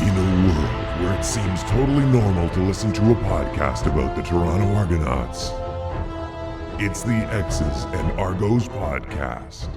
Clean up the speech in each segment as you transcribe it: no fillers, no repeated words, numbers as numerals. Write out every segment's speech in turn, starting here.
In a world where it seems totally normal to listen to a podcast about the Toronto Argonauts, it's the X's and Argos podcast.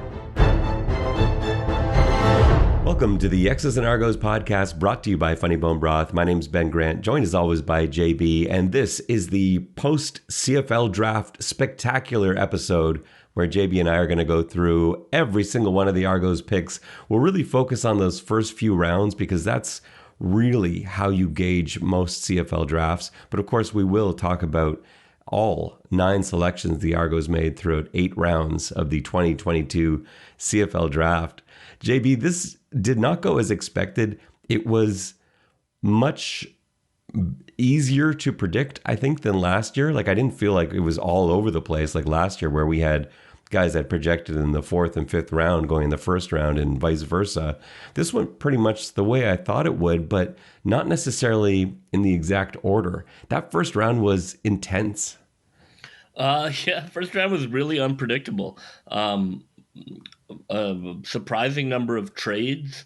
Welcome to the X's and Argos podcast, brought to you by Funny Bone Broth. My name's Ben Grant, joined as always by JB, and this is the post-CFL Draft spectacular episode where JB and I are going to go through every single one of the Argos picks. We'll really focus on those first few rounds because that's really how you gauge most CFL drafts. But of course, we will talk about all 9 selections the Argos made throughout 8 rounds of the 2022 CFL Draft. JB, this did not go as expected. It was much easier to predict, I think, than last year. Like, I didn't feel like it was all over the place like last year, where we had guys that projected in the 4th and 5th round going in the 1st round and vice versa. This went pretty much the way I thought it would, but not necessarily in the exact order. That first round was intense. First round was really unpredictable. A surprising number of trades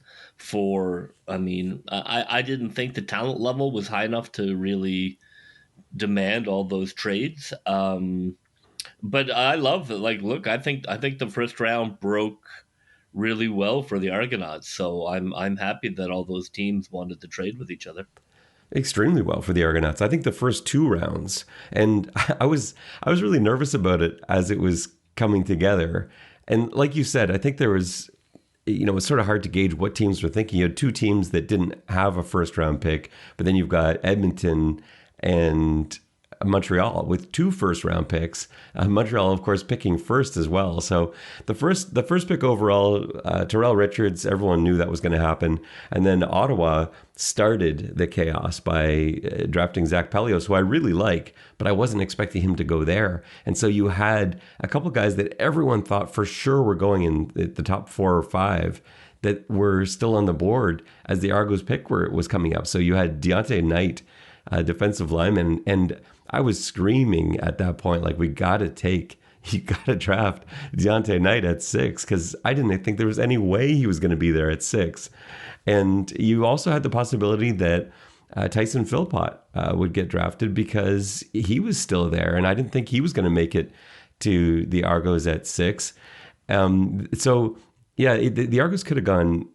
I didn't think the talent level was high enough to really demand all those trades. But I love it. Like, look, I think the first round broke really well for the Argonauts. So I'm happy that all those teams wanted to trade with each other. Extremely well for the Argonauts. I think the first 2 rounds, and I was really nervous about it as it was coming together. And like you said, I think there was, it's sort of hard to gauge what teams were thinking. You had 2 teams that didn't have a first round pick, but then you've got Edmonton and Montreal with 2 first round picks. Montreal, of course, picking first as well. So the first pick overall, Terrell Richards, everyone knew that was going to happen. And then Ottawa started the chaos by drafting Zach Pelios, who I really like, but I wasn't expecting him to go there. And so you had a couple guys that everyone thought for sure were going in the top 4 or 5 that were still on the board as the Argos pick was coming up. So you had Deante Knight, defensive lineman, and I was screaming at that point, like, you got to draft Deante Knight at 6, because I didn't think there was any way he was going to be there at 6. And you also had the possibility that Tyson Philpott would get drafted because he was still there, and I didn't think he was going to make it to the Argos at 6. The Argos could have gone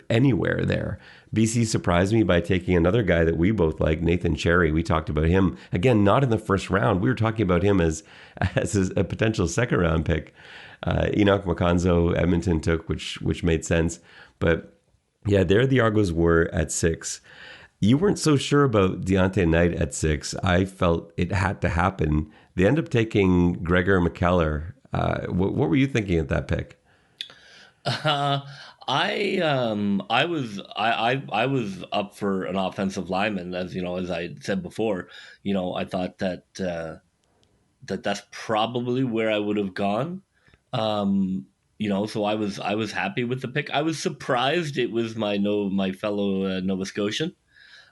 anywhere there. BC surprised me by taking another guy that we both like, Nathan Cherry. We talked about him, again, not in the first round. We were talking about him as a potential second round pick. Enoch Makanzo, Edmonton took, which made sense. But yeah, there the Argos were at 6. You weren't so sure about Deante Knight at 6. I felt it had to happen. They ended up taking Gregor McKellar. What were you thinking at that pick? I was up for an offensive lineman, as I said before. I thought that that's probably where I would have gone. So I was happy with the pick. I was surprised it was my fellow Nova Scotian.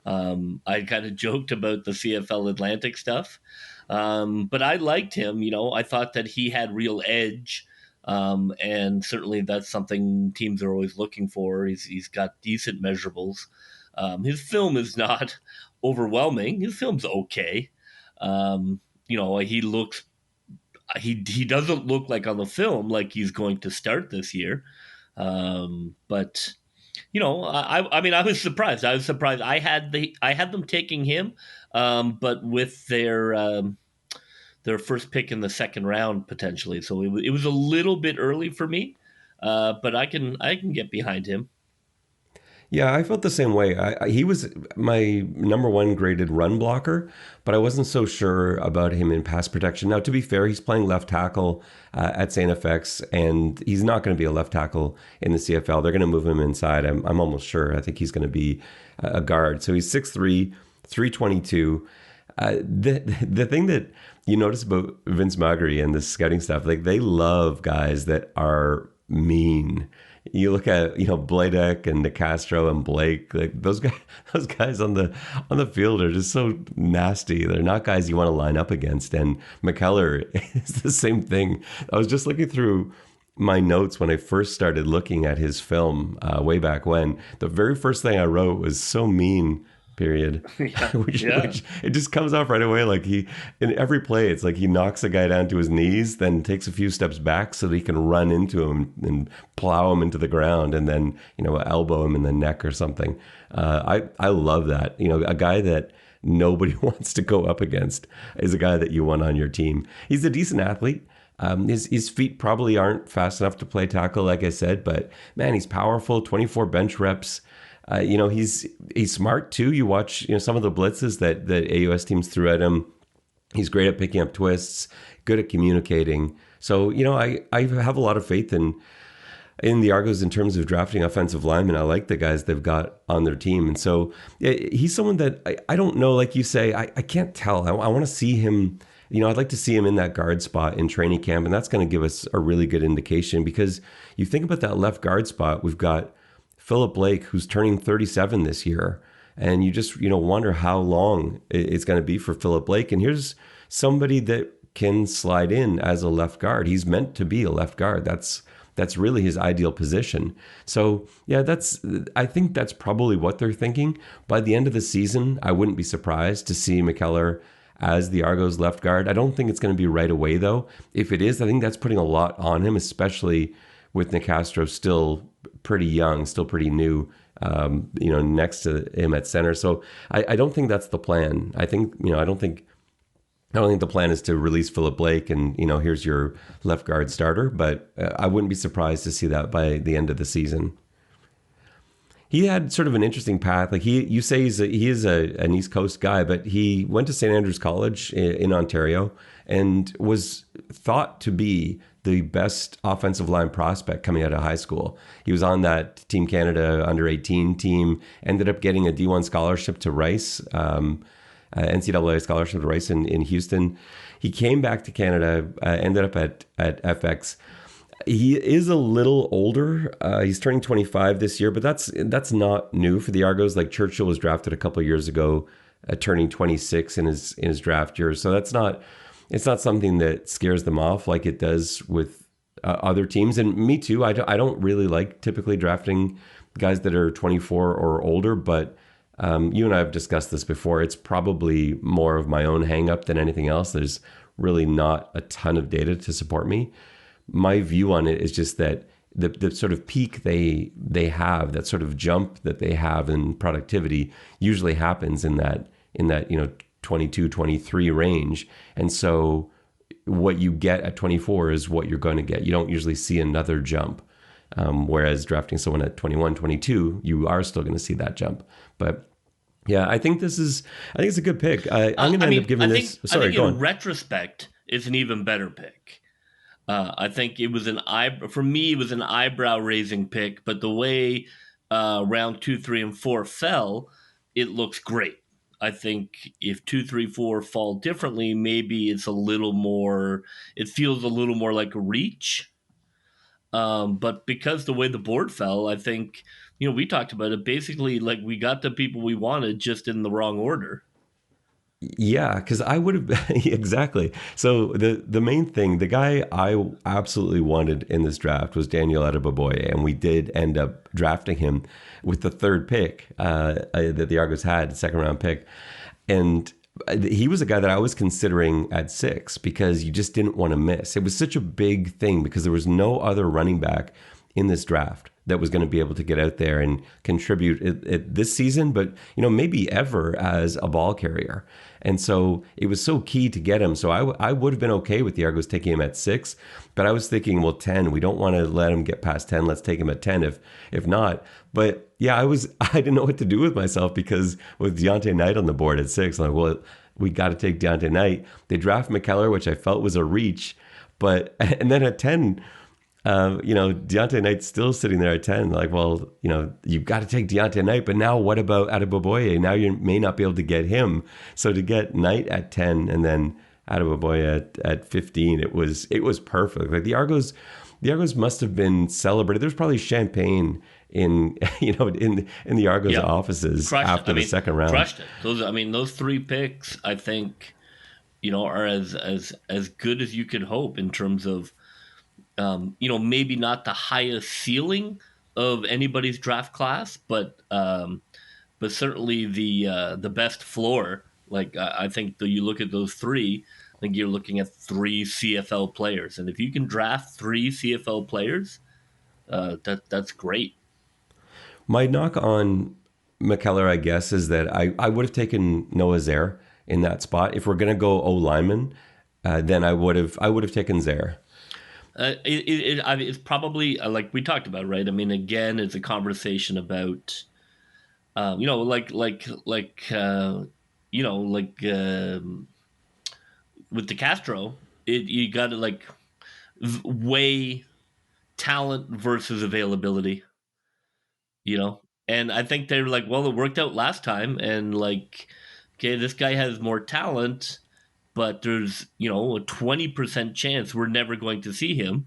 I kind of joked about the CFL Atlantic stuff, but I liked him. I thought that he had real edge. And certainly that's something teams are always looking for. He's got decent measurables. His film is not overwhelming. His film's okay. He doesn't look like on the film like he's going to start this year. But I was surprised. I had them taking him, but with their first pick in the second round potentially. So it was a little bit early for me, but I can get behind him. Yeah, I felt the same way. He was my number 1 graded run blocker, but I wasn't so sure about him in pass protection. Now, to be fair, he's playing left tackle at St. FX, and he's not going to be a left tackle in the CFL. They're going to move him inside. I'm almost sure. I think he's going to be a guard. So he's 6'3", 322. The thing that you notice about Vince Magri and the scouting staff, like, they love guys that are mean. You look at Bladek and DeCastro and Blake, like those guys on the field are just so nasty. They're not guys you want to line up against. And McKellar is the same thing. I was just looking through my notes when I first started looking at his film way back when, the very first thing I wrote was so mean. Period. Yeah. which Yeah. it just comes off right away. Like he, in every play, it's like he knocks a guy down to his knees, then takes a few steps back so that he can run into him and plow him into the ground, and then elbow him in the neck or something. I love that. A guy that nobody wants to go up against is a guy that you want on your team. He's a decent athlete. His feet probably aren't fast enough to play tackle, like I said, but man, he's powerful. 24 bench reps. He's smart too. You watch some of the blitzes that AUS teams threw at him. He's great at picking up twists, good at communicating. So I have a lot of faith in the Argos in terms of drafting offensive linemen. I like the guys they've got on their team, and so he's someone that I don't know. Like you say, I can't tell. I want to see him. I'd like to see him in that guard spot in training camp, and that's going to give us a really good indication, because you think about that left guard spot. We've got Philip Blake, who's turning 37 this year. And you just, wonder how long it's going to be for Philip Blake. And here's somebody that can slide in as a left guard. He's meant to be a left guard. That's really his ideal position. So yeah, I think that's probably what they're thinking. By the end of the season, I wouldn't be surprised to see McKellar as the Argos left guard. I don't think it's going to be right away though. If it is, I think that's putting a lot on him, especially with Nicastro still pretty young, still pretty new, next to him at center. So I don't think that's the plan. I don't think the plan is to release Philip Blake and, here's your left guard starter, but I wouldn't be surprised to see that by the end of the season. He had sort of an interesting path. Like you say he is an East Coast guy, but he went to St. Andrews College in Ontario and was thought to be the best offensive line prospect coming out of high school. He was on that Team Canada under-18 team, ended up getting a D1 scholarship to Rice, NCAA scholarship to Rice in Houston. He came back to Canada, ended up at FX. He is a little older. He's turning 25 this year, but that's not new for the Argos. Like Churchill was drafted a couple of years ago, turning 26 in his draft year. So it's not something that scares them off like it does with other teams. And me too. I don't really like typically drafting guys that are 24 or older, but you and I have discussed this before. It's probably more of my own hang up than anything else. There's really not a ton of data to support me. My view on it is just that the sort of peak they have, that sort of jump that they have in productivity usually happens in that 22, 23 range. And so what you get at 24 is what you're going to get. You don't usually see another jump. Whereas drafting someone at 21, 22, you are still going to see that jump. But yeah, I think it's a good pick. I'm going to end up giving this. Sorry, I think go in on. retrospect, it's an even better pick. I think it was for me, it was an eyebrow raising pick, but the way round 2, 3, and 4 fell, it looks great. I think if 2, 3, 4 fall differently, maybe it feels a little more like a reach. But because the way the board fell, I think, we talked about it, basically like we got the people we wanted just in the wrong order. Yeah, because I would have exactly. So the main thing, the guy I absolutely wanted in this draft was Daniel Adeboboye, and we did end up drafting him with the third pick that the Argos had, second round pick, and he was a guy that I was considering at 6 because you just didn't want to miss. It was such a big thing because there was no other running back in this draft that was going to be able to get out there and contribute this season, but maybe ever as a ball carrier. And so it was so key to get him. So I would have been okay with the Argos taking him at 6, but I was thinking, well, 10, we don't want to let him get past 10. Let's take him at 10 if not. But yeah, I didn't know what to do with myself because with Deante Knight on the board at 6, I'm like, well, we got to take Deante Knight. They draft McKellar, which I felt was a reach, and then at 10, Deante Knight's still sitting there at 10. Like, well, you've got to take Deante Knight, but now what about Adeboboye? Now you may not be able to get him. So to get Knight at 10 and then Adeboboye at 15, it was perfect. Like the Argos must have been celebrated. There's probably champagne in the Argos offices after the second round. Crushed it. Those 3 picks, I think, are as good as you could hope in terms of maybe not the highest ceiling of anybody's draft class, but certainly the best floor. Like I think that you look at those three, I think you're looking at three CFL players, and if you can draft three CFL players, that's great. My knock on McKellar, I guess, is that I would have taken Noah Zaire in that spot. If we're going to go O lineman, then I would have taken Zaire. It's probably like we talked about, right? I mean, again, it's a conversation about, with De Castro, you got to weigh talent versus availability, and I think they're like, well, it worked out last time, and okay, this guy has more talent, but there's a 20% chance we're never going to see him,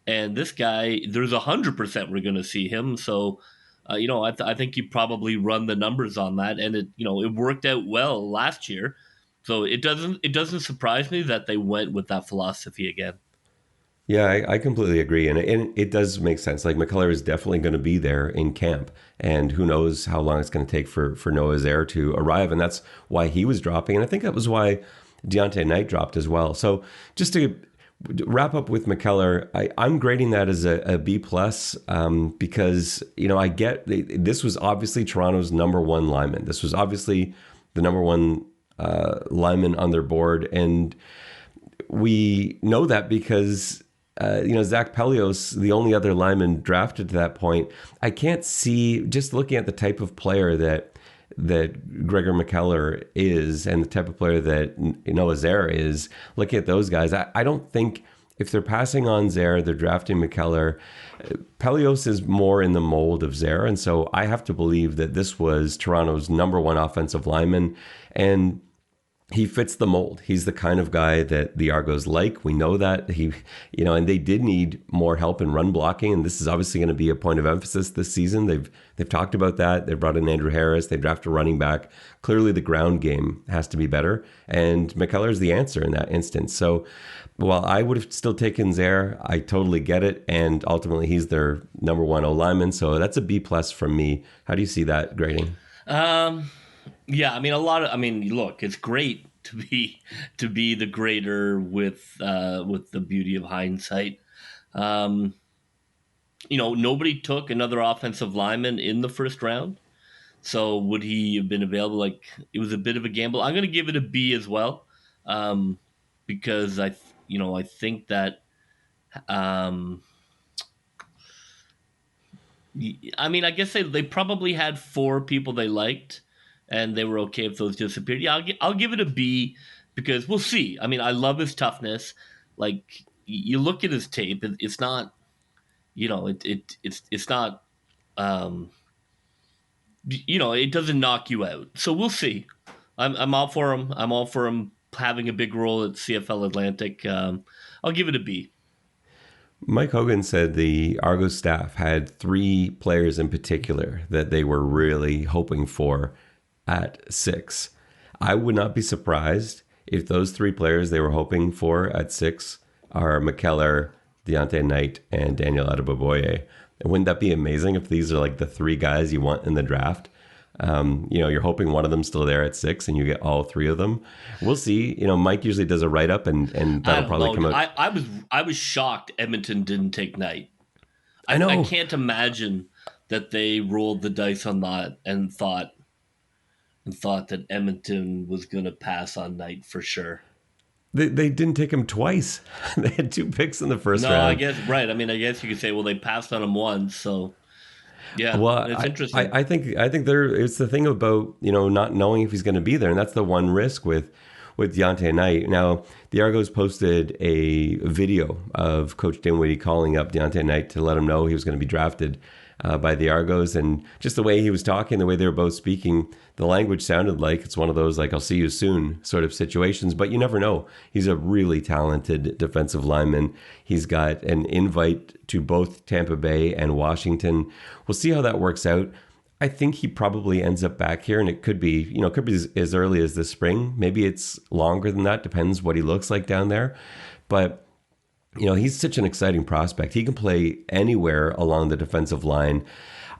and this guy, there's 100% we're going to see him. So I think you probably run the numbers on that, and it worked out well last year, so it doesn't surprise me that they went with that philosophy again. Yeah, I completely agree. And it does make sense. Like McCullough is definitely going to be there in camp. And who knows how long it's going to take for Noah Zaire to arrive. And that's why he was dropping. And I think that was why Deante Knight dropped as well. So just to wrap up with McKellar, I'm grading that as a B plus because, I get this was obviously Toronto's number one lineman. This was obviously the number one lineman on their board. And we know that because Zach Pelios, the only other lineman drafted to that point. I can't see, just looking at the type of player that Gregor McKellar is and the type of player that Noah Zaire is, looking at those guys, I don't think if they're passing on Zaire, they're drafting McKellar. Pelios is more in the mold of Zaire, and so I have to believe that this was Toronto's number one offensive lineman, and he fits the mold. He's the kind of guy that the Argos like. We know that and they did need more help in run blocking. And this is obviously going to be a point of emphasis this season. They've talked about that. They brought in Andrew Harris. They drafted a running back. Clearly the ground game has to be better. And McKellar is the answer in that instance. So while I would have still taken Zaire, I totally get it. And ultimately he's their number one O lineman. So that's a B plus from me. How do you see that grading? Yeah, look, it's great to be the grader with the beauty of hindsight. Nobody took another offensive lineman in the first round, so would he have been available? It was a bit of a gamble. I'm going to give it a B as well, because I think that. I guess they probably had four people they liked, and they were okay if those disappeared. Yeah, I'll give it a B because we'll see. I love his toughness. You look at his tape, it's not, it's not, it doesn't knock you out. So we'll see. I'm all for him. I'm all for him having a big role at CFL Atlantic. I'll give it a B. Mike Hogan said the Argos staff had three players in particular that they were really hoping for at 6. I would not be surprised if those three players they were hoping for at 6 are McKellar, Deante Knight, and Daniel Adeboboye. Wouldn't that be amazing if these are the three guys you want in the draft? You're hoping one of them's still there at 6 and you get all three of them. We'll see. Mike usually does a write-up and that'll probably come out. I was shocked Edmonton didn't take Knight. I know. I can't imagine that they rolled the dice on that and thought that Edmonton was going to pass on Knight for sure. They didn't take him twice. They had 2 picks in the first round. No, I guess, right. I guess you could say, well, they passed on him once, so yeah. Well, it's interesting. I think it's the thing about, not knowing if he's going to be there, and that's the one risk with Deante Knight. Now, the Argos posted a video of Coach Dinwiddie calling up Deante Knight to let him know he was going to be drafted by the Argos, and just the way he was talking, the way they were both speaking, the language sounded like it's one of those I'll see you soon sort of situations, but you never know. He's a really talented defensive lineman. He's got an invite to both Tampa Bay and Washington. We'll see how that works out. I think he probably ends up back here, and it could be as early as this spring. Maybe it's longer than that, depends what he looks like down there. But he's such an exciting prospect. He can play anywhere along the defensive line.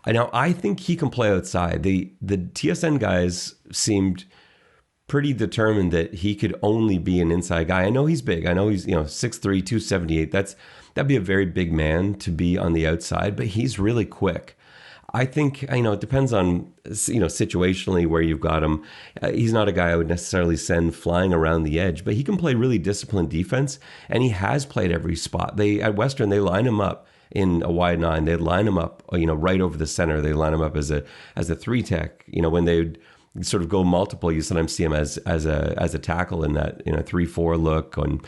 Now, I think he can play outside. The TSN guys seemed pretty determined that he could only be an inside guy. I know he's big. I know he's 6'3", 278. That'd be a very big man to be on the outside, but he's really quick. I think, it depends on, situationally where you've got him. He's not a guy I would necessarily send flying around the edge, but he can play really disciplined defense, and he has played every spot. At Western, they line him up in a wide nine. They'd line him up, right over the center. They line him up as a 3-tech. When they sort of go multiple, you sometimes see him as a tackle in that 3-4 look. And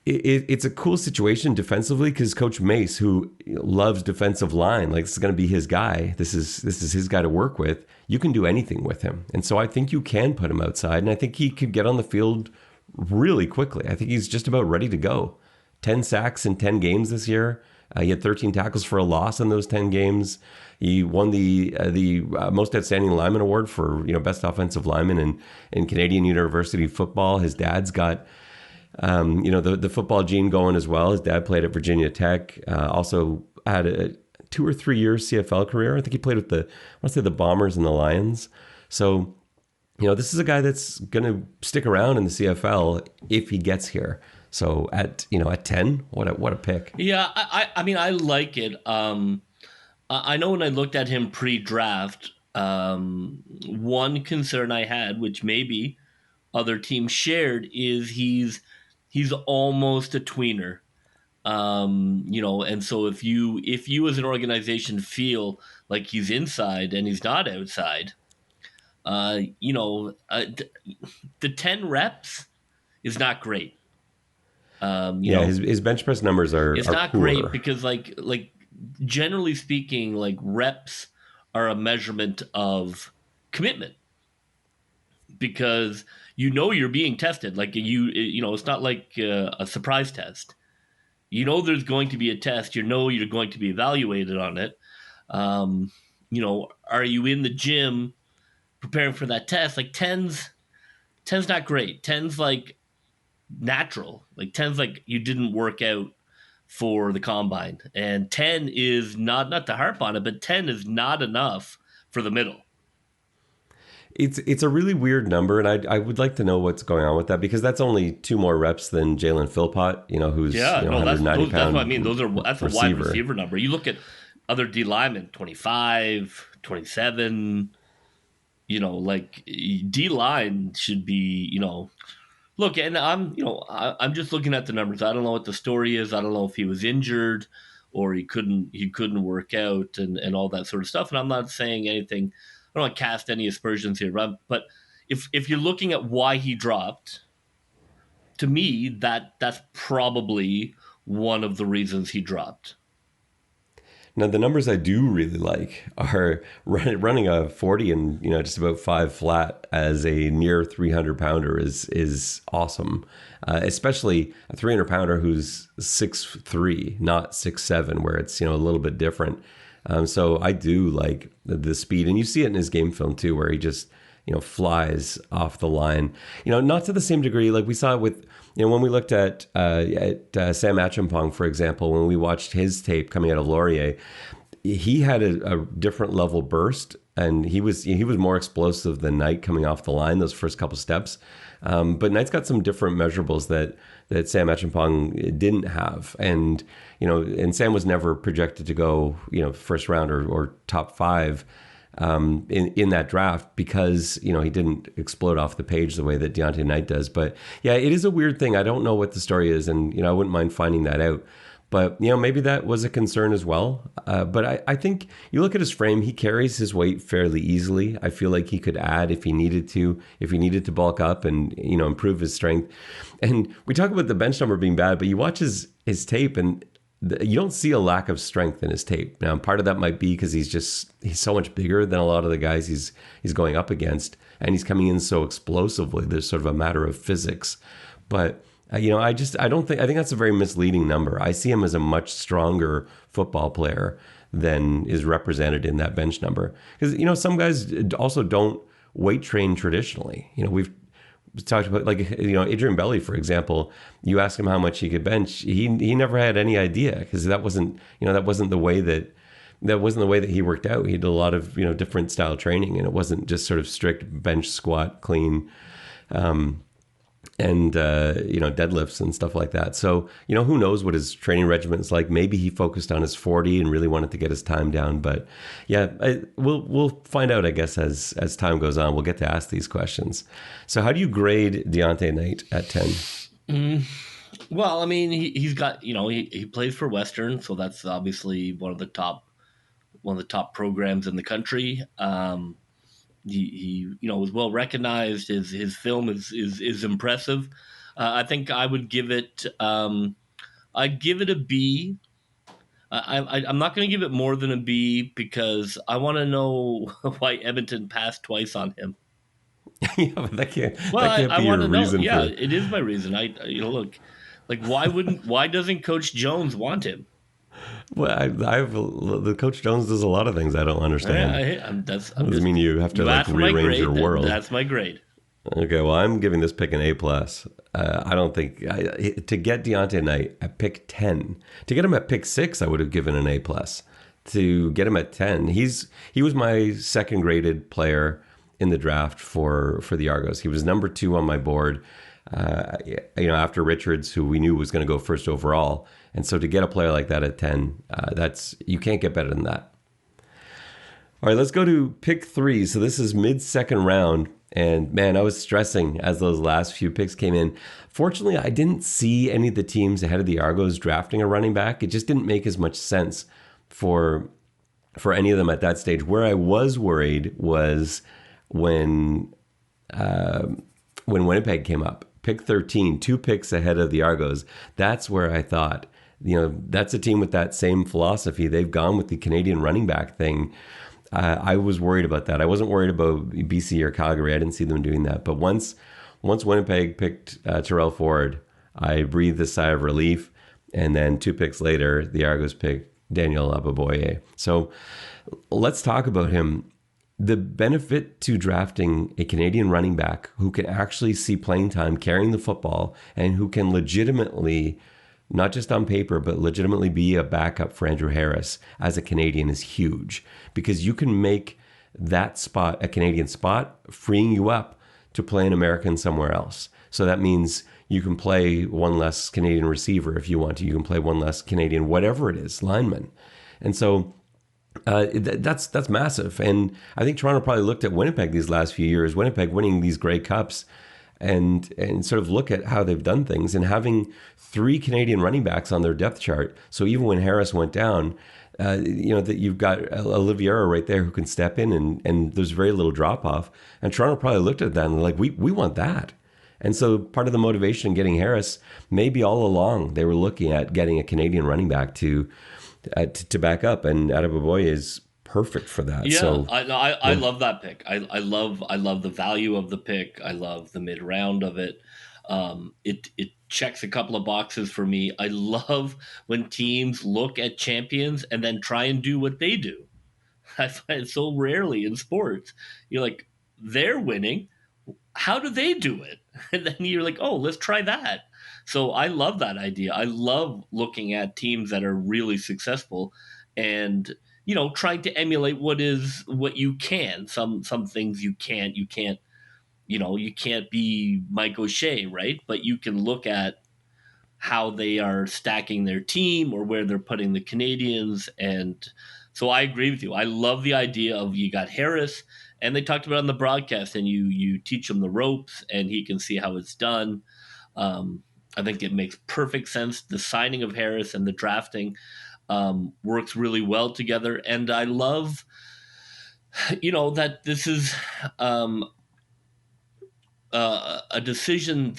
it's a cool situation defensively because Coach Mace, who loves defensive line, like this is going to be his guy. This is his guy to work with. You can do anything with him, and so I think you can put him outside, and I think he could get on the field really quickly. I think he's just about ready to go. 10 sacks in 10 games this year. He had 13 tackles for a loss in those 10 games. He won the most outstanding lineman award for best offensive lineman in Canadian University football. His dad's got the football gene going as well. His dad played at Virginia Tech. Also had a 2 or 3 year CFL career. I think he played with the Bombers and the Lions. So this is a guy that's going to stick around in the CFL if he gets here. So at 10, what a pick. Yeah, I mean, I like it. I know when I looked at him pre-draft, one concern I had, which maybe other teams shared, is he's almost a tweener. And so if you as an organization feel like he's inside and he's not outside, the 10 reps is not great. His bench press numbers are not poor. Great because like generally speaking, like reps are a measurement of commitment because you're being tested. Like it's not like a surprise test. There's going to be a test. You're going to be evaluated on it. Are you in the gym preparing for that test? Like 10's not great. 10's like natural. Like 10's like you didn't work out for the combine, and 10 is not to harp on it, but 10 is not enough for the middle. It's a really weird number, and I would like to know what's going on with that because that's only 2 more reps than Jalen Philpott, who's 190 pound. That's what I mean. That's a wide receiver. Receiver number. You look at other D linemen, 25, 27. Like D line should be. Look, and I'm just looking at the numbers. I don't know what the story is. I don't know if he was injured or he couldn't work out and all that sort of stuff. And I'm not saying anything. I don't want to cast any aspersions here, but if you're looking at why he dropped, to me that's probably one of the reasons he dropped. Now, the numbers I do really like are running a 40 and just about 5 flat as a near 300 pounder is awesome, especially a 300 pounder who's 6'3", not 6'7", where it's a little bit different. So I do like the speed, and you see it in his game film too, where he just flies off the line. Not to the same degree like we saw it with. When we looked at Sam Acheampong, for example, when we watched his tape coming out of Laurier, he had a different level burst, and he was more explosive than Knight coming off the line those first couple steps. But Knight's got some different measurables that Sam Acheampong didn't have, and Sam was never projected to go first round or top 5. In that draft because he didn't explode off the page the way that Deante Knight does. But yeah, it is a weird thing. I don't know what the story is, and I wouldn't mind finding that out. But maybe that was a concern as well. But I think you look at his frame; he carries his weight fairly easily. I feel like he could add if he needed to bulk up and improve his strength. And we talk about the bench number being bad, but you watch his tape and you don't see a lack of strength in his tape. Now, part of that might be because he's so much bigger than a lot of the guys he's going up against, and he's coming in so explosively. There's sort of a matter of physics. But I think that's a very misleading number. I see him as a much stronger football player than is represented in that bench number. Because some guys also don't weight train traditionally. talked about, like, Adrian Belly, for example. You ask him how much he could bench. He never had any idea, because that wasn't the way that he worked out. He did a lot of different style training, and it wasn't just sort of strict bench, squat, clean, and deadlifts and stuff like that. So who knows what his training regimen is like. Maybe he focused on his 40 and really wanted to get his time down. But yeah, we'll find out, I guess, as time goes on. We'll get to ask these questions. So how do you grade Deante Knight at 10? Well, I mean, he's got he plays for Western, so that's obviously one of the top programs in the country. He was well recognized. His film is impressive. I think I would give it. I'd give it a B. I'm not going to give it more than a B, because I want to know why Edmonton passed twice on him. Yeah, but that can't I be want your to know. reason. Yeah, it is my reason. Look, like, why doesn't Coach Jones want him? Well, the Coach Jones does a lot of things I don't understand. Doesn't mean you have to rearrange your world. That's my grade. Okay, well, I'm giving this pick an A+. I don't think to get Deante Knight at pick 10, to get him at pick 6, I would have given an A+. To get him at 10, he was my second graded player in the draft for the Argos. He was number 2 on my board. After Richards, who we knew was going to go first overall. And so to get a player like that at 10, you can't get better than that. All right, let's go to pick 3. So this is mid-second round. And man, I was stressing as those last few picks came in. Fortunately, I didn't see any of the teams ahead of the Argos drafting a running back. It just didn't make as much sense for any of them at that stage. Where I was worried was when Winnipeg came up. Pick 13, 2 picks ahead of the Argos. That's where I thought, that's a team with that same philosophy. They've gone with the Canadian running back thing. I was worried about that. I wasn't worried about BC or Calgary. I didn't see them doing that. But once Winnipeg picked Terrell Ford, I breathed a sigh of relief. And then 2 picks later, the Argos picked Daniel Ababoye. So let's talk about him. The benefit to drafting a Canadian running back who can actually see playing time carrying the football, and who can legitimately, not just on paper, but legitimately be a backup for Andrew Harris as a Canadian, is huge, because you can make that spot a Canadian spot, freeing you up to play an American somewhere else. So that means you can play one less Canadian receiver if you want to. You can play one less Canadian, whatever it is, lineman. And so that's massive. And I think Toronto probably looked at Winnipeg these last few years, Winnipeg winning these Grey Cups, and sort of look at how they've done things, and having 3 Canadian running backs on their depth chart. So even when Harris went down, that you've got Oliveira right there who can step in, and there's very little drop off. And Toronto probably looked at that and like, we want that. And so part of the motivation in getting Harris, maybe all along they were looking at getting a Canadian running back to back up, and Adebayoye is perfect for that. Yeah, so, I love that pick. I love the value of the pick. I love the mid round of it. It checks a couple of boxes for me. I love when teams look at champions and then try and do what they do. I find it so rarely in sports. You're like, they're winning. How do they do it? And then you're like, oh, let's try that. So I love that idea. I love looking at teams that are really successful and, trying to emulate what you can. Some things you can't, you can't be Mike O'Shea, right? But you can look at how they are stacking their team or where they're putting the Canadians. And so I agree with you. I love the idea of, you got Harris, and they talked about it on the broadcast, and you teach him the ropes and he can see how it's done. I think it makes perfect sense. The signing of Harris and the drafting works really well together. And I love, that this is a decision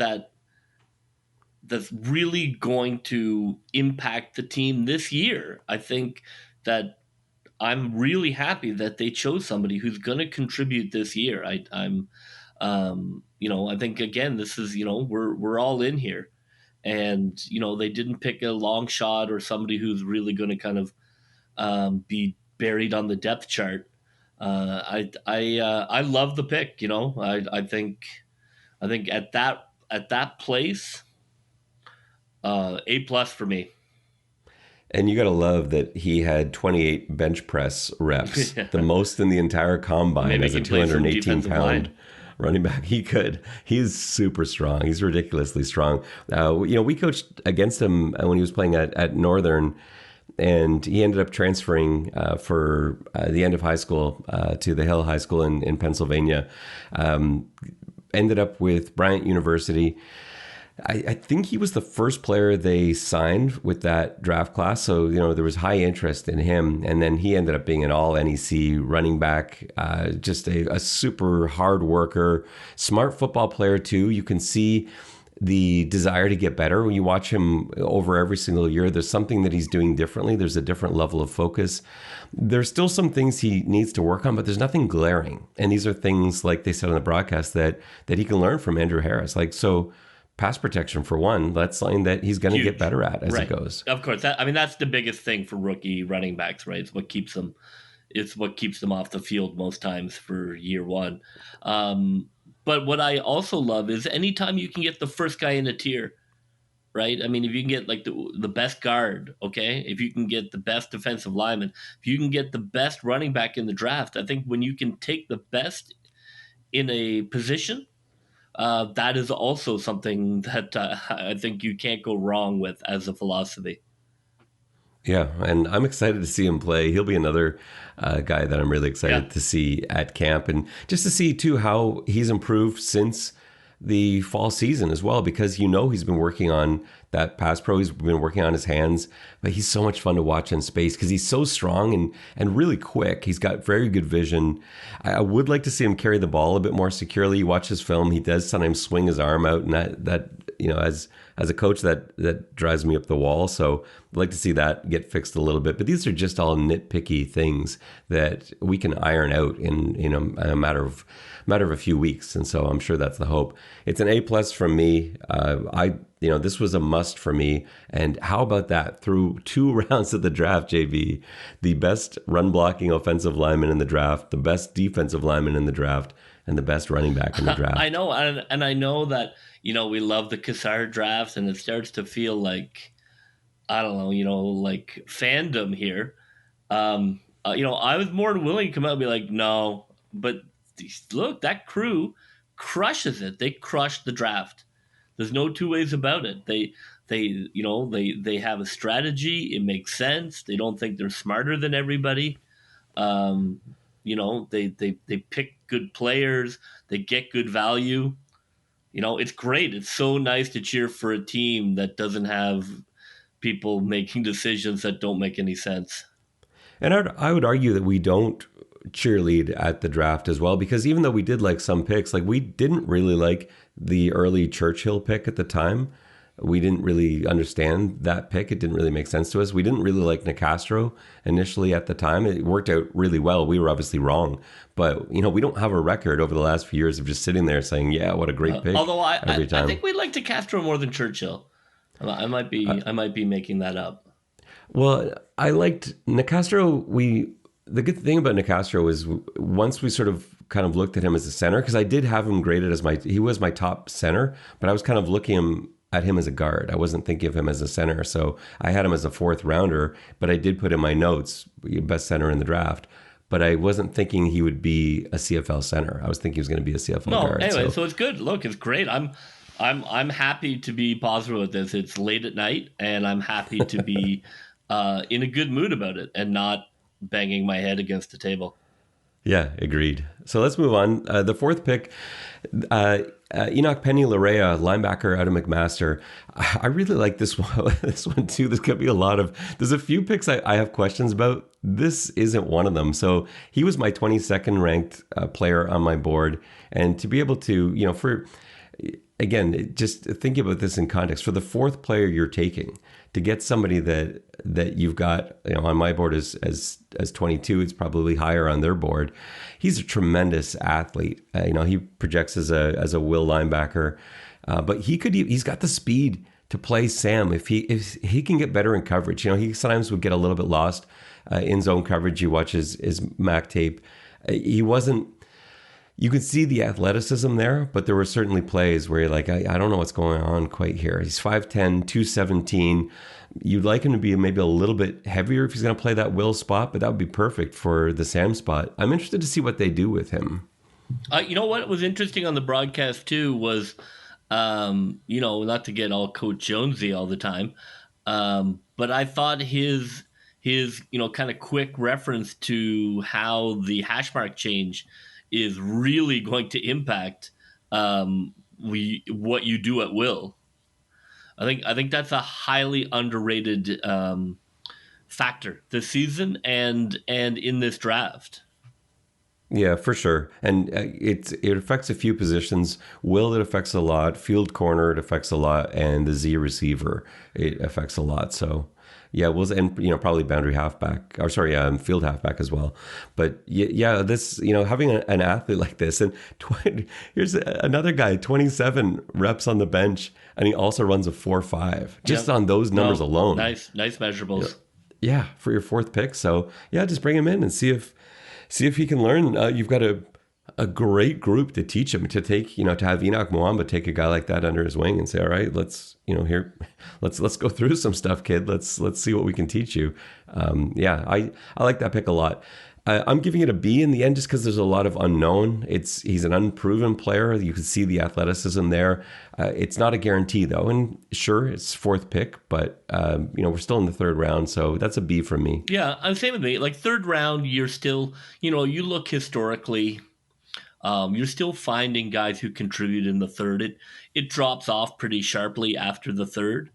that's really going to impact the team this year. I think that I'm really happy that they chose somebody who's going to contribute this year. I think, again, this is, we're all in here. And, they didn't pick a long shot or somebody who's really going to kind of be buried on the depth chart. I love the pick. I think I think at that place, A+ for me. And you got to love that he had 28 bench press reps, the most in the entire combine Maybe as he a can play some 218 defensive pound line. running back. He could. He's super strong. He's ridiculously strong. We coached against him when he was playing at Northern, and he ended up transferring for the end of high school to the Hill High School in Pennsylvania. Ended up with Bryant University. I think he was the first player they signed with that draft class. So, there was high interest in him. And then he ended up being an all NEC running back, just a super hard worker, smart football player too. You can see the desire to get better when you watch him over every single year. There's something that he's doing differently. There's a different level of focus. There's still some things he needs to work on, but there's nothing glaring. And these are things, like they said on the broadcast, that he can learn from Andrew Harris. Pass protection, for one, that's something that he's going to get better at as it goes. Of course, that's the biggest thing for rookie running backs, right? It's what keeps them off the field most times for year one. But what I also love is anytime you can get the first guy in a tier, right? I mean, if you can get like the best guard, okay, if you can get the best defensive lineman, if you can get the best running back in the draft, I think when you can take the best in a position. That is also something that I think you can't go wrong with as a philosophy. Yeah, and I'm excited to see him play. He'll be another guy that I'm really excited to see at camp, and just to see too how he's improved since the fall season as well, because he's been working on that pass pro. He's been working on his hands, but he's so much fun to watch in space because he's so strong and really quick. He's got very good vision. I would like to see him carry the ball a bit more securely. You watch his film, he does sometimes swing his arm out, and that as a coach, that drives me up the wall. So I'd like to see that get fixed a little bit. But these are just all nitpicky things that we can iron out in a matter of a few weeks. And so I'm sure that's the hope. It's an A+ from me. This was a must for me. And how about that? Through 2 rounds of the draft, JB, the best run blocking offensive lineman in the draft, the best defensive lineman in the draft, and the best running back in the draft. I know, and I know that we love the Cassar draft, and it starts to feel like, I don't know, like fandom here. I was more than willing to come out and be like, no, but look, that crew crushes it. They crushed the draft. There's no two ways about it. They have a strategy. It makes sense. They don't think they're smarter than everybody. They pick good players. They get good value. It's great. It's so nice to cheer for a team that doesn't have people making decisions that don't make any sense. And I would argue that we don't cheerlead at the draft as well, because even though we did like some picks, like we didn't really like the early Churchill pick at the time. We didn't really understand that pick. It didn't really make sense to us. We didn't really like Nicastro initially at the time. It worked out really well. We were obviously wrong. But, we don't have a record over the last few years of just sitting there saying, yeah, what a great pick. Although I think we liked Nicastro more than Churchill. I might be making that up. Well, I liked Nicastro. The good thing about Nicastro was once we sort of kind of looked at him as a center, because I did have him graded as he was my top center, but I was kind of looking at him as a guard. I wasn't thinking of him as a center. So I had him as a 4th rounder, but I did put in my notes, best center in the draft. But I wasn't thinking he would be a CFL center. I was thinking he was going to be a CFL guard. Anyway, so it's good. Look, it's great. I'm happy to be positive with this. It's late at night, and I'm happy to be in a good mood about it and not banging my head against the table. Yeah, agreed. So let's move on. The 4th pick, Enoch Penny-Larea, linebacker out of McMaster. I really like this one. This one too. There's going to be there's a few picks I have questions about. This isn't one of them. So he was my 22nd ranked player on my board. And to be able to, again, just think about this in context. For the 4th player you're taking, to get somebody that you've got, on my board as 22, it's probably higher on their board. He's a tremendous athlete. He projects as a will linebacker, but he's got the speed to play Sam if he can get better in coverage. He sometimes would get a little bit lost in zone coverage. You watch his MAC tape. He wasn't you could see the athleticism there, but there were certainly plays where you're like, I don't know what's going on quite here. He's 5'10", 217. You'd like him to be maybe a little bit heavier if he's going to play that will spot, but that would be perfect for the Sam spot. I'm interested to see what they do with him. You know what was interesting on the broadcast too was, not to get all Coach Jonesy all the time, but I thought his kind of quick reference to how the hash mark change is really going to impact what you do at will. I think that's a highly underrated factor this season and in this draft. Yeah, for sure. And it affects a few positions. Will, it affects a lot. Field corner, it affects a lot. And the Z receiver, it affects a lot. So, yeah, and probably boundary halfback, or sorry, field halfback as well. But yeah, this, having an athlete like this, and here's another guy, 27 reps on the bench, and he also runs a 4.5 just on those numbers alone. Nice measurables. Yeah, for your fourth pick. So yeah, just bring him in and see if he can learn. You've got a great group to teach him, to take, to have Enoch Mwamba take a guy like that under his wing and say, all right, let's go through some stuff, kid. Let's see what we can teach you. I like that pick a lot. I'm giving it a B in the end just because there's a lot of unknown. He's an unproven player. You can see the athleticism there. It's not a guarantee though. And sure, it's fourth pick, but we're still in the third round. So that's a B from me. Yeah, I'm same with me. Like third round, you're still, you look historically, you're still finding guys who contribute in the third. It drops off pretty sharply after the third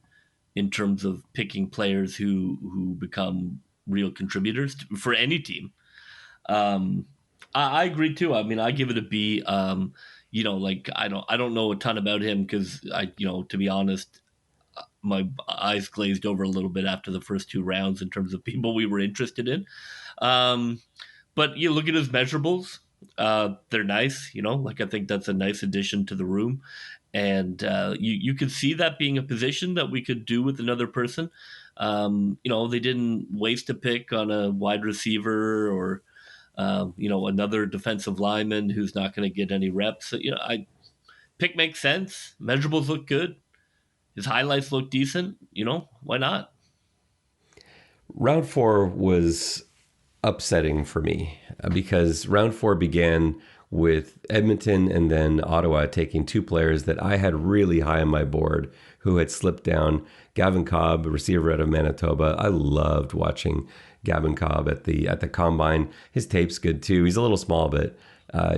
in terms of picking players who become real contributors for any team. I agree too. I mean, I give it a B. I don't know a ton about him because to be honest, my eyes glazed over a little bit after the first two rounds in terms of people we were interested in. But you look at his measurables, they're nice, I think that's a nice addition to the room. And you could see that being a position that we could do with another person. They didn't waste a pick on a wide receiver or another defensive lineman who's not going to get any reps. So, pick makes sense. Measurables look good. His highlights look decent. Why not? Round 4 was upsetting for me because round 4 began with Edmonton and then Ottawa taking two players that I had really high on my board who had slipped down. Gavin Cobb, a receiver out of Manitoba. I loved watching Gavin Cobb at the combine. His tape's good too. He's a little small, but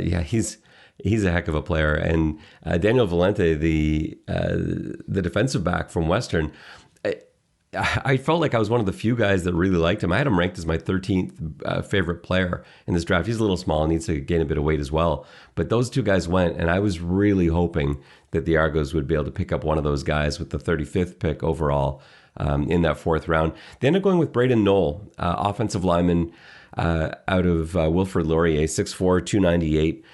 he's a heck of a player. And Daniel Valente, the defensive back from Western, I felt like I was one of the few guys that really liked him. I had him ranked as my 13th favorite player in this draft. He's a little small, needs to gain a bit of weight as well. But those two guys went, and I was really hoping that the Argos would be able to pick up one of those guys with the 35th pick overall in that fourth round. They ended up going with Braden Knoll, offensive lineman out of Wilfrid Laurier, 6'4", 298.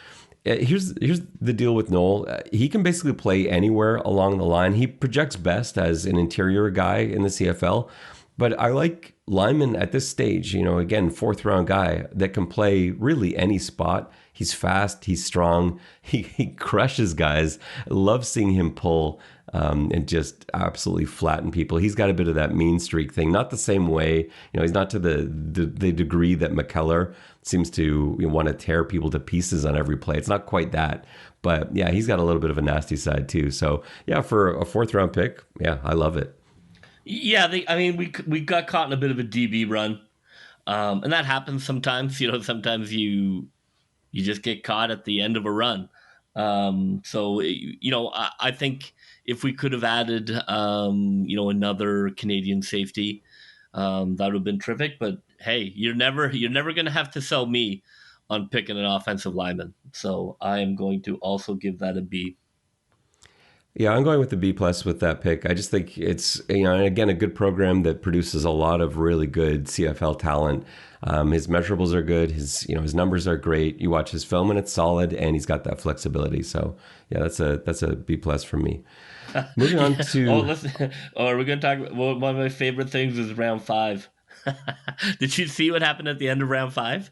Here's the deal with Knoll. He can basically play anywhere along the line. He projects best as an interior guy in the CFL. But I like linemen at this stage, again, fourth round guy that can play really any spot. He's fast. He's strong. He crushes guys. I love seeing him pull and just absolutely flatten people. He's got a bit of that mean streak thing. Not the same way. He's not to the degree that McKellar seems to want to tear people to pieces on every play. It's not quite that. But yeah, he's got a little bit of a nasty side too. So yeah, for a fourth round pick, yeah, I love it. Yeah, we got caught in a bit of a DB run, and that happens sometimes. Sometimes you just get caught at the end of a run. I think if we could have added, another Canadian safety, that would have been terrific. But hey, you're never going to have to sell me on picking an offensive lineman. So I am going to also give that a B. Yeah, I'm going with the B+ with that pick. I just think it's, and again, a good program that produces a lot of really good CFL talent. His measurables are good. His numbers are great. You watch his film and it's solid, and he's got that flexibility. So yeah, that's a B+ for me. Moving on to. We're going to talk about one of my favorite things is round 5. Did you see what happened at the end of round 5?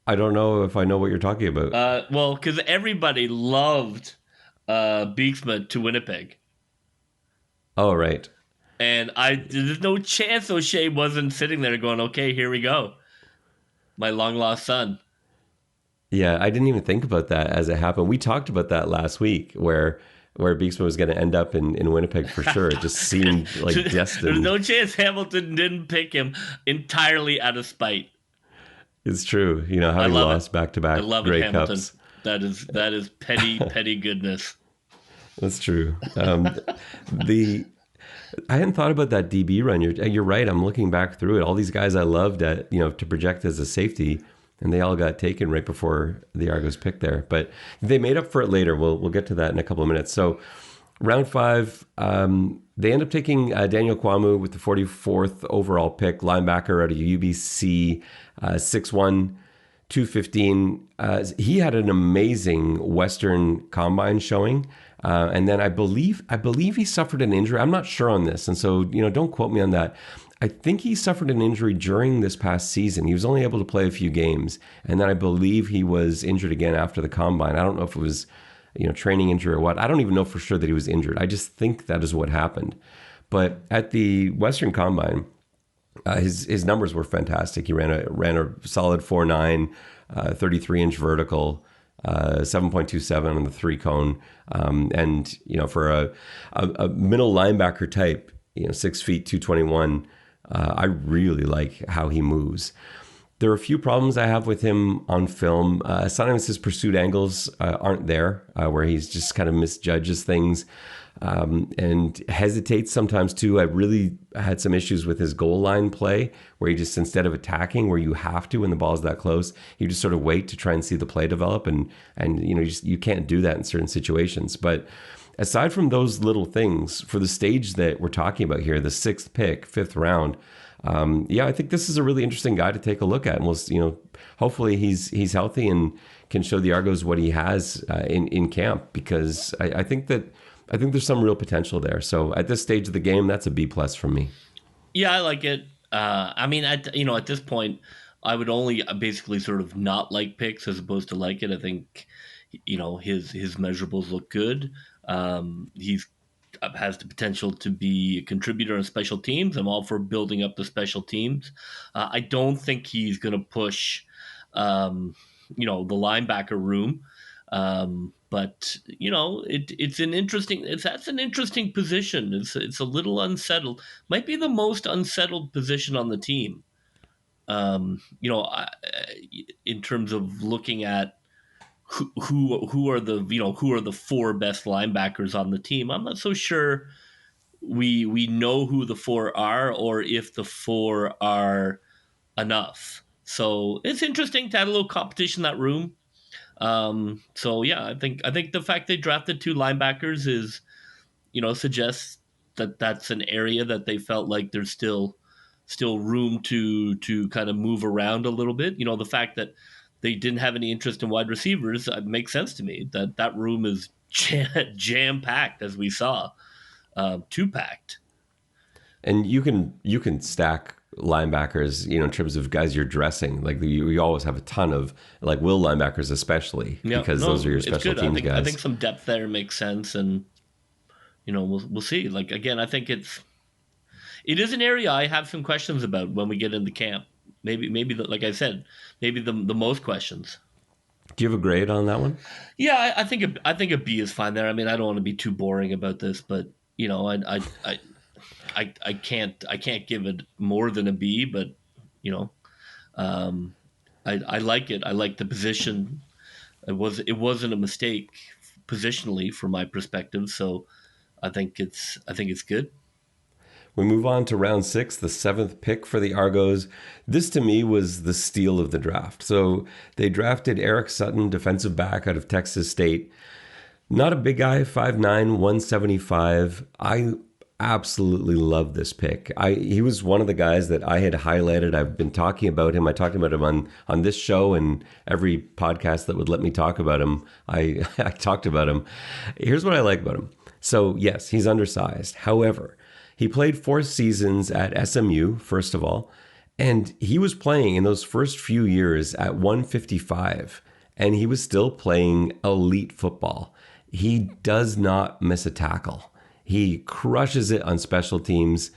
I don't know if I know what you're talking about. Well, because everybody loved Beeksma to Winnipeg. Oh, right. And there's no chance O'Shea wasn't sitting there going, okay, here we go. My long lost son. Yeah, I didn't even think about that as it happened. We talked about that last week where Beeksma was going to end up in Winnipeg for sure. It just seemed like destined. There's no chance Hamilton didn't pick him entirely out of spite. It's true. You know, how he lost back-to-back Grey Hamilton. Cups. That is petty goodness. That's true. I hadn't thought about that DB run. You're right. I'm looking back through it. All these guys I loved to project as a safety, and they all got taken right before the Argos pick there. But they made up for it later. We'll get to that in a couple of minutes. So round 5, they end up taking Daniel Kwamu with the 44th overall pick, linebacker out of UBC, 6'1", 215. He had an amazing Western Combine showing. And then I believe he suffered an injury. I'm not sure on this. And so, don't quote me on that. I think he suffered an injury during this past season. He was only able to play a few games. And then I believe he was injured again after the Combine. I don't know if it was, training injury or what. I don't even know for sure that he was injured. I just think that is what happened. But at the Western Combine, his numbers were fantastic. He ran a solid 4.9, 33-inch vertical, 7.27 on the 3-cone. And, for a middle linebacker type, 6 feet, 221, I really like how he moves. There are a few problems I have with him on film. Sometimes his pursuit angles aren't there, where he's just kind of misjudges things and hesitates sometimes too. I really had some issues with his goal line play, where he just, instead of attacking where you have to when the ball's that close, you just sort of wait to try and see the play develop, and you can't do that in certain situations. But aside from those little things, for the stage that we're talking about here, the 6th pick, 5th round, I think this is a really interesting guy to take a look at, and we'll, hopefully he's healthy and can show the Argos what he has in camp, because I think there's some real potential there. So at this stage of the game, that's a B+ from me. Yeah, I like it. At this point, I would only basically sort of not like picks as opposed to like it. I think, his measurables look good. He's has the potential to be a contributor on special teams. I'm all for building up the special teams. I don't think he's going to push, the linebacker room. But it's an interesting position. It's a little unsettled. Might be the most unsettled position on the team. In terms of looking at who are the 4 best linebackers on the team. I'm not so sure we know who the 4 are, or if the 4 are enough. So it's interesting to have a little competition in that room. I think the fact they drafted 2 linebackers is, suggests that that's an area that they felt like there's still room to kind of move around a little bit. The fact that they didn't have any interest in wide receivers makes sense to me. That room is jam packed, as we saw, 2-packed. And you can stack linebackers, in terms of guys you're dressing. Like you always have a ton of will linebackers, especially because those are your special teams guys. I think some depth there makes sense, and we'll see. Like, again, I think it is an area I have some questions about when we get into camp. Maybe like I said, maybe the most questions. Do you have a grade on that one? Yeah, I think a B is fine there. I mean, I don't want to be too boring about this, but I can't give it more than a B, but I like it. I like the position. It wasn't a mistake positionally from my perspective, so I think it's good. We move on to round 6, the 7th pick for the Argos. This to me was the steal of the draft. So they drafted Eric Sutton, defensive back out of Texas State. Not a big guy, 5'9", 175. I absolutely love this pick. He was one of the guys that I had highlighted. I've been talking about him. I talked about him on this show, and every podcast that would let me talk about him, I talked about him. Here's what I like about him. So yes, he's undersized. However, he played 4 seasons at SMU, first of all, And he was playing in those first few years at 155, and he was still playing elite football. He does not miss a tackle. He crushes it on special teams.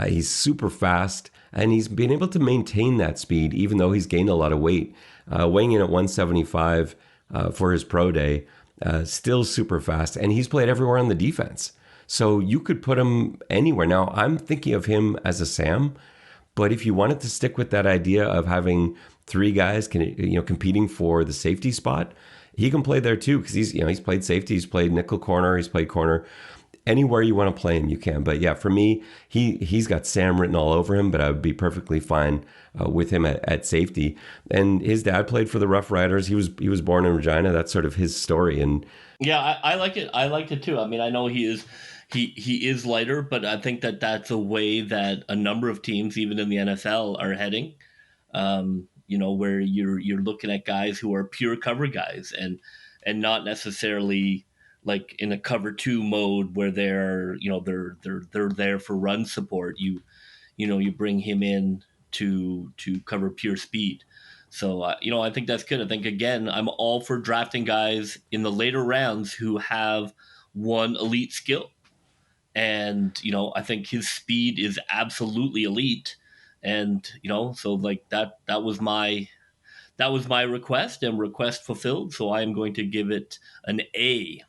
He's super fast, and he's been able to maintain that speed even though he's gained a lot of weight. Weighing in at 175 for his pro day, still super fast, and he's played everywhere on the defense. So you could put him anywhere. Now, I'm thinking of him as a Sam, but if you wanted to stick with that idea of having three guys competing for the safety spot, he can play there too, because he's played safety, he's played nickel corner, he's played corner. Anywhere you want to play him, you can. But yeah, for me, he's got Sam written all over him, but I would be perfectly fine with him at safety. And his dad played for the Rough Riders. He was born in Regina. That's sort of his story. And yeah, I like it. I liked it too. I mean, I know he is lighter, but I think that's a way that a number of teams, even in the NFL, are heading. Where you're looking at guys who are pure cover guys and not necessarily like in a cover two mode where they're there for run support. You bring him in to cover pure speed. So I think that's good. I think again, I'm all for drafting guys in the later rounds who have one elite skill. And, I think his speed is absolutely elite. And, so like that was my request, and request fulfilled. So I am going to give it an A.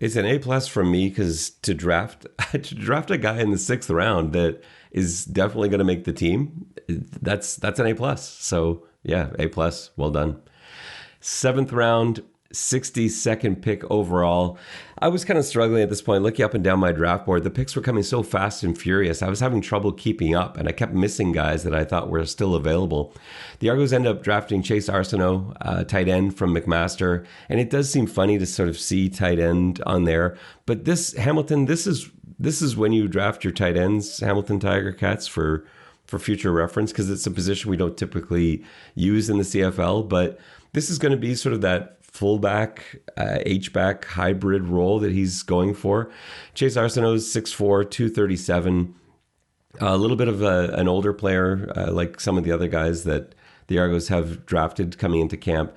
It's an A+ from me, because to draft a guy in the 6th round that is definitely going to make the team, that's an A+. So yeah, A+, well done. 7th round, 62nd pick overall. I was kind of struggling at this point, looking up and down my draft board. The picks were coming so fast and furious. I was having trouble keeping up, and I kept missing guys that I thought were still available. The Argos end up drafting Chase Arsenau, tight end from McMaster, and it does seem funny to sort of see tight end on there. But this is when you draft your tight ends, Hamilton Tiger Cats, for future reference, because it's a position we don't typically use in the CFL. But this is going to be sort of that fullback, H-back hybrid role that he's going for. Chase Arsenault is 6'4", 237. A little bit of an older player, like some of the other guys that the Argos have drafted coming into camp.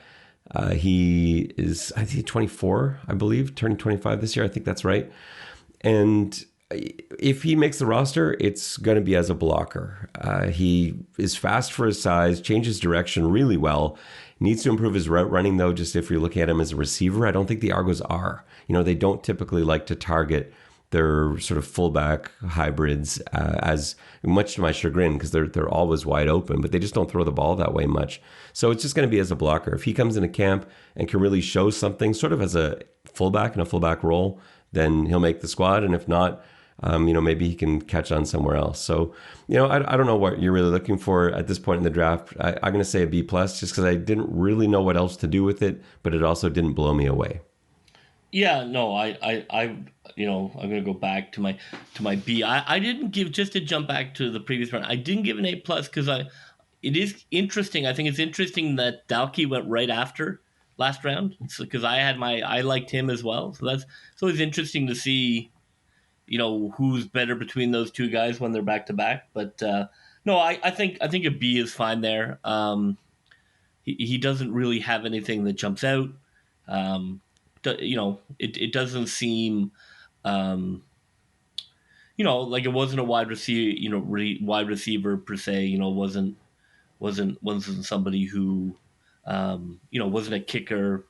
He is, I think, 24, I believe, turning 25 this year. I think that's right. And if he makes the roster, it's going to be as a blocker. He is fast for his size, changes direction really well. Needs to improve his route running, though, just if you're looking at him as a receiver. I don't think the Argos are. They don't typically like to target their sort of fullback hybrids, as much to my chagrin, because they're always wide open, but they just don't throw the ball that way much. So it's just going to be as a blocker. If he comes into camp and can really show something sort of as a fullback in a fullback role, then he'll make the squad. And if not, maybe he can catch on somewhere else. So, I don't know what you're really looking for at this point in the draft. I'm going to say a B+, just because I didn't really know what else to do with it, but it also didn't blow me away. Yeah, no, I'm going to go back to my B. I didn't give, just to jump back to the previous round, I didn't give an A+ because it is interesting. I think it's interesting that Dalkey went right after last round, because I liked him as well. So it's always interesting to see, who's better between those two guys when they're back to back. But no, I think a B is fine there. He doesn't really have anything that jumps out. It doesn't seem, like it wasn't a wide receiver per se. Wasn't somebody who, wasn't a kicker.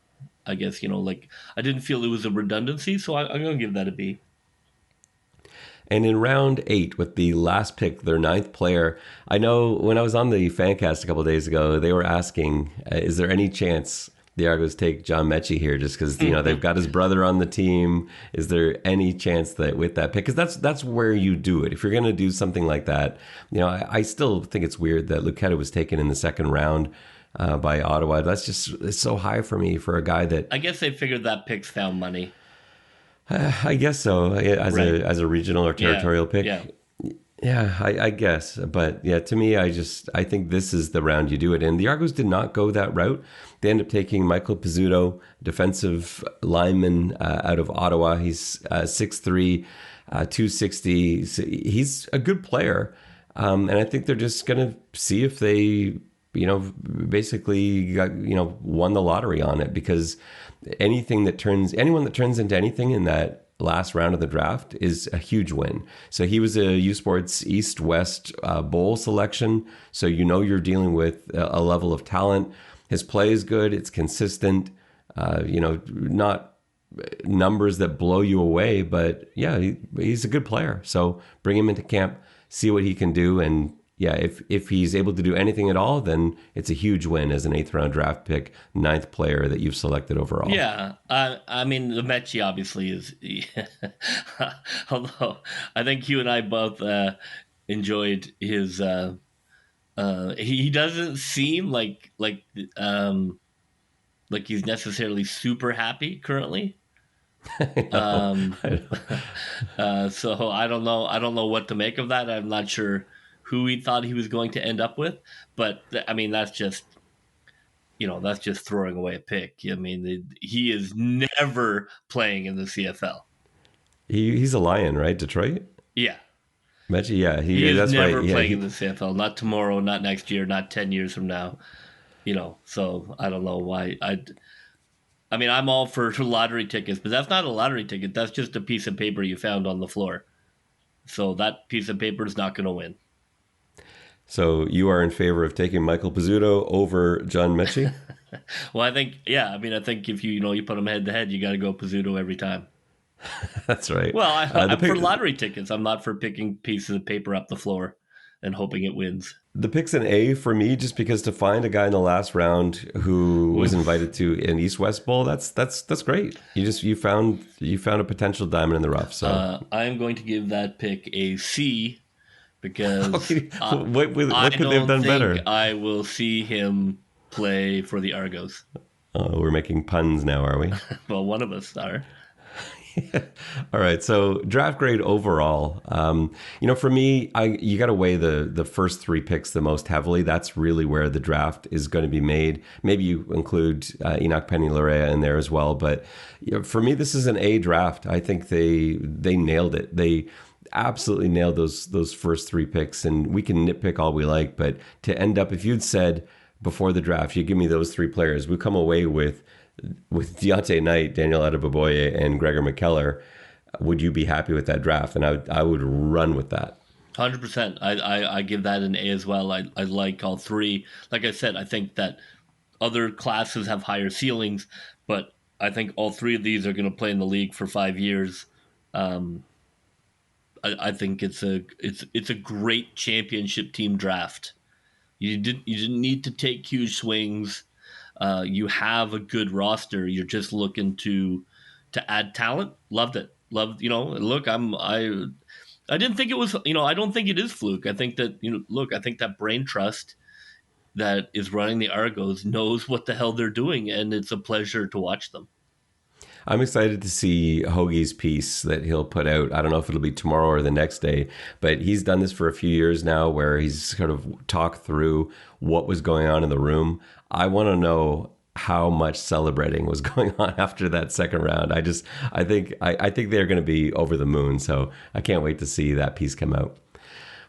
I guess I didn't feel it was a redundancy, so I'm going to give that a B. And in round 8, with the last pick, their 9th player, I know when I was on the Fancast a couple of days ago, they were asking, is there any chance the Argos take John Mechie here, just because they've got his brother on the team? Is there any chance that with that pick, because that's where you do it if you're going to do something like that? I still think it's weird that Lucetta was taken in the 2nd round by Ottawa. It's so high for me for a guy that, I guess they figured that pick's found money. I guess so, as a regional or territorial pick. Yeah, I guess. But yeah, to me, I think this is the round you do it in. The Argos did not go that route. They end up taking Michael Pizzuto, defensive lineman out of Ottawa. He's 6'3", 260. He's a good player. And I think they're just going to see if they, basically got, won the lottery on it, because anyone that turns into anything in that last round of the draft is a huge win. So he was a U Sports East-West Bowl selection. So you're dealing with a level of talent. His play is good. It's consistent. Not numbers that blow you away, but yeah, he's a good player. So bring him into camp, see what he can do, and yeah, if he's able to do anything at all, then it's a huge win as an 8th round draft pick, 9th player that you've selected overall. Yeah, I mean, the Mechie obviously is, although I think you and I both enjoyed his. He doesn't seem like he's necessarily super happy currently. So I don't know what to make of that. I'm not sure who he thought he was going to end up with, but I mean, that's just throwing away a pick. I mean, he is never playing in the CFL. He's a Lion, right? Detroit? Yeah. Mechie, yeah. He is that's never right. playing in the CFL. Not tomorrow, not next year, not 10 years from now. So I don't know why. I mean, I'm all for lottery tickets, but that's not a lottery ticket. That's just a piece of paper you found on the floor. So that piece of paper is not going to win. So you are in favor of taking Michael Pizzuto over John Mechie? Well, I think if you put them head to head, you got to go Pizzuto every time. That's right. Well, I'm for lottery tickets. I'm not for picking pieces of paper up the floor and hoping it wins. The pick's an A for me, just because to find a guy in the last round who was invited to an East-West Bowl, that's great. You found a potential diamond in the rough. So I'm going to give that pick a C, because what could they have done better? I will see him play for the Argos. We're making puns now, are we? Well, one of us are. All right. So draft grade overall, for me, you got to weigh the first 3 picks the most heavily. That's really where the draft is going to be made. Maybe you include Enoch Penny-Larea in there as well. But for me, this is an A draft. I think they nailed it. They absolutely nailed those first 3 picks, and we can nitpick all we like, but to end up, if you'd said before the draft, you give me those 3 players, we come away with Deante Knight, Daniel Adeboboye, and Gregor McKellar, would you be happy with that draft? And I would run with that. 100%. I give that an A as well. I like all 3. Like I said, I think that other classes have higher ceilings, but I think all 3 of these are going to play in the league for 5 years. I think it's a great championship team draft. You didn't need to take huge swings. You have a good roster. You're just looking to add talent. Loved it. Look, I didn't think it was, I don't think it is fluke. I think that, I think that brain trust that is running the Argos knows what the hell they're doing, and it's a pleasure to watch them. I'm excited to see Hoagie's piece that he'll put out. I don't know if it'll be tomorrow or the next day, but he's done this for a few years now, where he's sort of talked through what was going on in the room. I want to know how much celebrating was going on after that second round. I think they're going to be over the moon. So I can't wait to see that piece come out.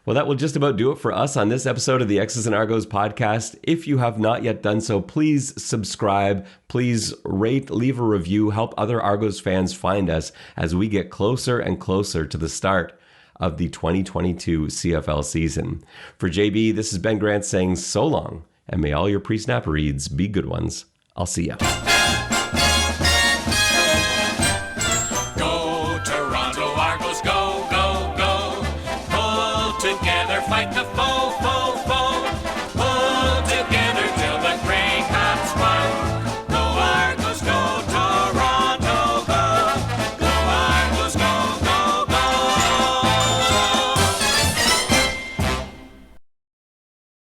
Well, that will just about do it for us on this episode of the X's and Argos podcast. If you have not yet done so, please subscribe, please rate, leave a review, help other Argos fans find us as we get closer and closer to the start of the 2022 CFL season. For JB, this is Ben Grant saying so long, and may all your pre-snap reads be good ones. I'll see ya.